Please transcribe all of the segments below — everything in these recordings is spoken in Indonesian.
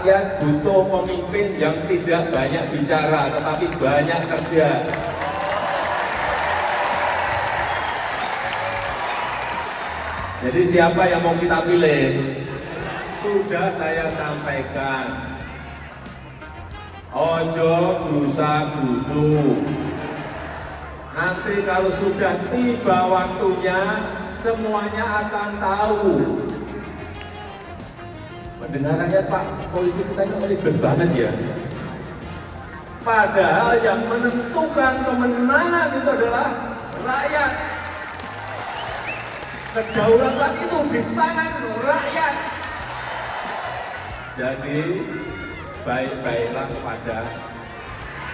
Rakyat butuh pemimpin yang tidak banyak bicara, tetapi banyak kerja. Jadi siapa yang mau kita pilih? Sudah saya sampaikan. Ojo busa-busu. Nanti kalau sudah tiba waktunya, semuanya akan tahu. Pendengarannya Pak, politik kita ini ribet banget ya. Padahal yang menentukan kemenangan itu adalah rakyat. Kedaulatan itu di tangan rakyat. Jadi baik-baiklah kepada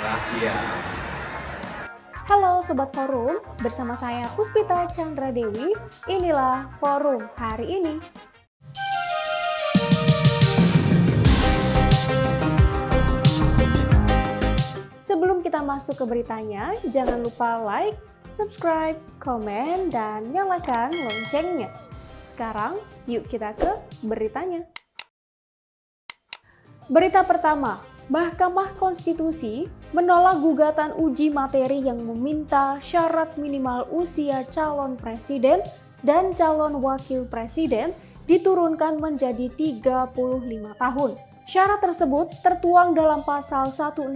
rakyat. Halo Sobat Forum, bersama saya Puspita Chandra Dewi. Inilah Forum hari ini. Sebelum kita masuk ke beritanya, jangan lupa like, subscribe, komen, dan nyalakan loncengnya. Sekarang, yuk kita ke beritanya. Berita pertama, Mahkamah Konstitusi menolak gugatan uji materi yang meminta syarat minimal usia calon presiden dan calon wakil presiden diturunkan menjadi 35 tahun. Syarat tersebut tertuang dalam pasal 169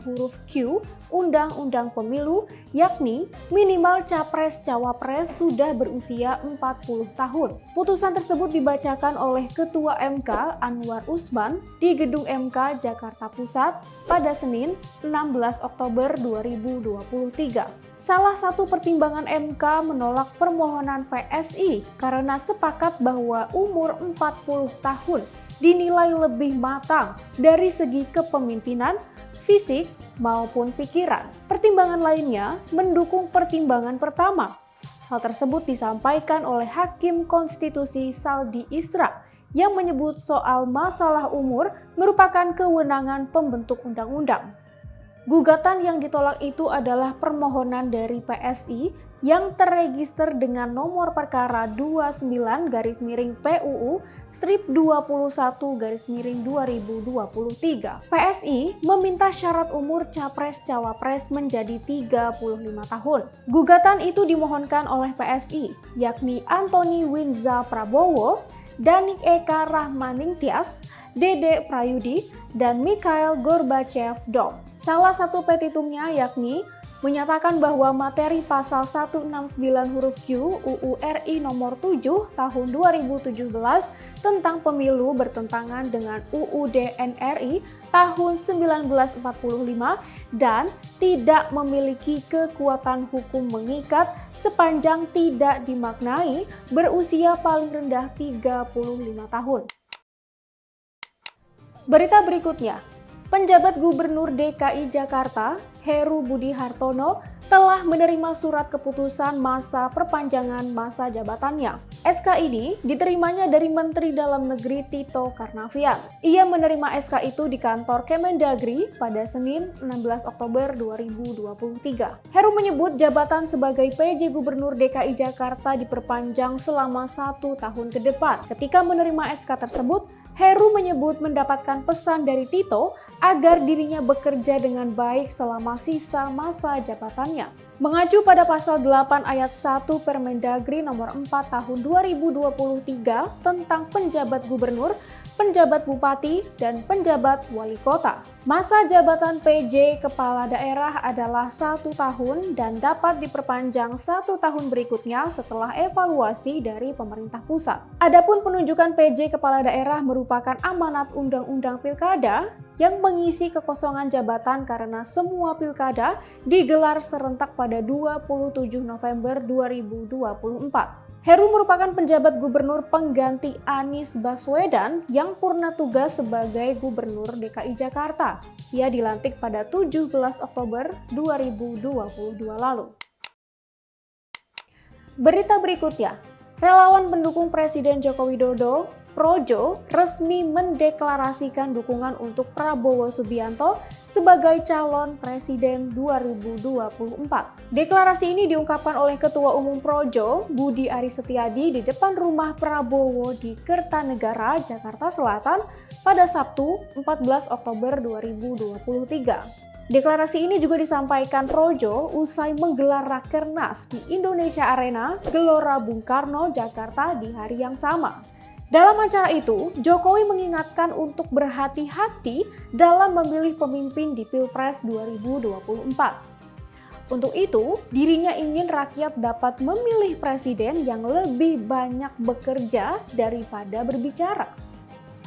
huruf Q Undang-Undang Pemilu, yakni minimal capres-cawapres sudah berusia 40 tahun. Putusan tersebut dibacakan oleh Ketua MK Anwar Usman di Gedung MK Jakarta Pusat pada Senin 16 Oktober 2023. Salah satu pertimbangan MK menolak permohonan PSI karena sepakat bahwa umur 40 tahun dinilai lebih matang dari segi kepemimpinan, fisik, maupun pikiran. Pertimbangan lainnya mendukung pertimbangan pertama. Hal tersebut disampaikan oleh Hakim Konstitusi Saldi Isra yang menyebut soal masalah umur merupakan kewenangan pembentuk undang-undang. Gugatan yang ditolak itu adalah permohonan dari PSI yang terregister dengan nomor perkara 29-PUU-21-2023. PSI meminta syarat umur capres-cawapres menjadi 35 tahun. Gugatan itu dimohonkan oleh PSI, yakni Antoni Winza Prabowo, Danik Eka Rahmaningtyas, Dede Prayudi, dan Mikhail Gorbachev Dom. Salah satu petitumnya yakni menyatakan bahwa materi pasal 169 huruf Q UU RI nomor 7 tahun 2017 tentang pemilu bertentangan dengan UUD NRI tahun 1945 dan tidak memiliki kekuatan hukum mengikat sepanjang tidak dimaknai berusia paling rendah 35 tahun. Berita berikutnya, penjabat Gubernur DKI Jakarta, Heru Budi Hartono, telah menerima surat keputusan masa perpanjangan masa jabatannya. SK ini diterimanya dari Menteri Dalam Negeri Tito Karnavian. Ia menerima SK itu di kantor Kemendagri pada Senin 16 Oktober 2023. Heru menyebut jabatan sebagai PJ Gubernur DKI Jakarta diperpanjang selama 1 tahun ke depan. Ketika menerima SK tersebut, Heru menyebut mendapatkan pesan dari Tito agar dirinya bekerja dengan baik selama sisa masa jabatannya. Mengacu pada pasal 8 ayat 1 Permendagri nomor 4 tahun 2023 tentang penjabat gubernur, penjabat bupati, dan penjabat wali kota. Masa jabatan PJ Kepala Daerah adalah 1 tahun dan dapat diperpanjang 1 tahun berikutnya setelah evaluasi dari pemerintah pusat. Adapun penunjukan PJ Kepala Daerah merupakan amanat Undang-Undang Pilkada yang mengisi kekosongan jabatan karena semua pilkada digelar serentak pada 27 November 2024. Heru merupakan penjabat gubernur pengganti Anies Baswedan yang purna tugas sebagai Gubernur DKI Jakarta. Ia dilantik pada 17 Oktober 2022 lalu. Berita berikutnya, relawan pendukung Presiden Joko Widodo Projo resmi mendeklarasikan dukungan untuk Prabowo Subianto sebagai calon presiden 2024. Deklarasi ini diungkapkan oleh Ketua Umum Projo, Budi Aris Setiadi di depan rumah Prabowo di Kertanegara, Jakarta Selatan pada Sabtu 14 Oktober 2023. Deklarasi ini juga disampaikan Projo usai menggelar Rakernas di Indonesia Arena, Gelora Bung Karno, Jakarta di hari yang sama. Dalam acara itu, Jokowi mengingatkan untuk berhati-hati dalam memilih pemimpin di Pilpres 2024. Untuk itu, dirinya ingin rakyat dapat memilih presiden yang lebih banyak bekerja daripada berbicara.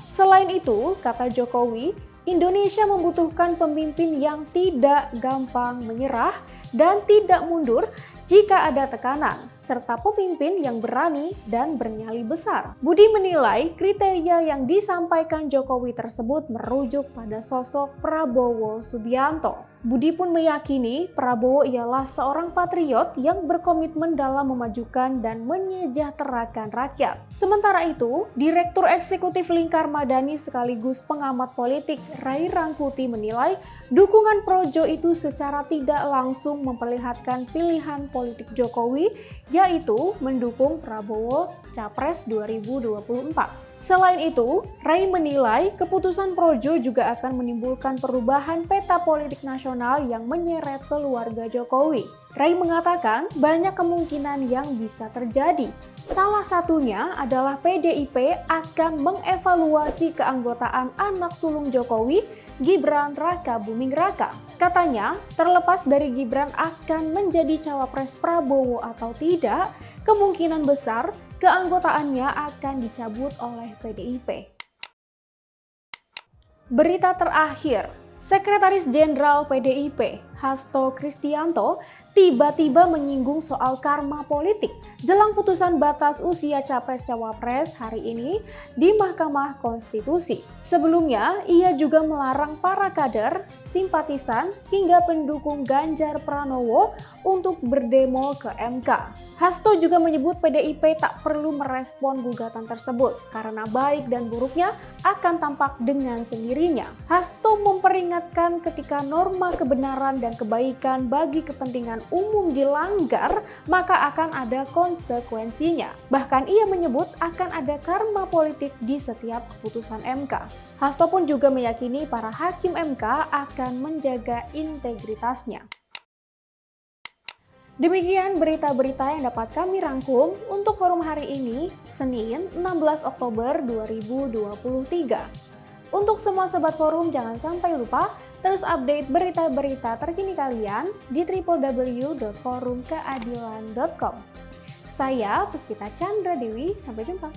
Selain itu, kata Jokowi, Indonesia membutuhkan pemimpin yang tidak gampang menyerah dan tidak mundur jika ada tekanan, serta pemimpin yang berani dan bernyali besar. Budi menilai kriteria yang disampaikan Jokowi tersebut merujuk pada sosok Prabowo Subianto. Budi pun meyakini Prabowo ialah seorang patriot yang berkomitmen dalam memajukan dan menyejahterakan rakyat. Sementara itu, Direktur Eksekutif Lingkar Madani sekaligus pengamat politik Ray Rangkuti menilai dukungan Projo itu secara tidak langsung memperlihatkan pilihan politik Jokowi, yaitu mendukung Prabowo Capres 2024. Selain itu, Ray menilai keputusan Projo juga akan menimbulkan perubahan peta politik nasional yang menyeret keluarga Jokowi. Ray mengatakan banyak kemungkinan yang bisa terjadi. Salah satunya adalah PDIP akan mengevaluasi keanggotaan anak sulung Jokowi, Gibran Raka Buming Raka. Katanya, terlepas dari Gibran akan menjadi cawapres Prabowo atau tidak, kemungkinan besar keanggotaannya akan dicabut oleh PDIP. Berita terakhir, Sekretaris Jenderal PDIP, Hasto Kristianto, tiba-tiba menyinggung soal karma politik jelang putusan batas usia Capres-Cawapres hari ini di Mahkamah Konstitusi. Sebelumnya, ia juga melarang para kader, simpatisan, hingga pendukung Ganjar Pranowo untuk berdemo ke MK. Hasto juga menyebut PDIP tak perlu merespon gugatan tersebut karena baik dan buruknya akan tampak dengan sendirinya. Hasto memperingatkan ketika norma kebenaran dan kebaikan bagi kepentingan umum dilanggar, maka akan ada konsekuensinya. Bahkan ia menyebut akan ada karma politik di setiap keputusan MK. Hasto pun juga meyakini para hakim MK akan menjaga integritasnya. Demikian berita-berita yang dapat kami rangkum untuk forum hari ini, Senin 16 Oktober 2023. Untuk semua sobat forum, jangan sampai lupa terus update berita-berita terkini kalian di www.forumkeadilan.com. Saya Puspita Chandra Dewi, sampai jumpa.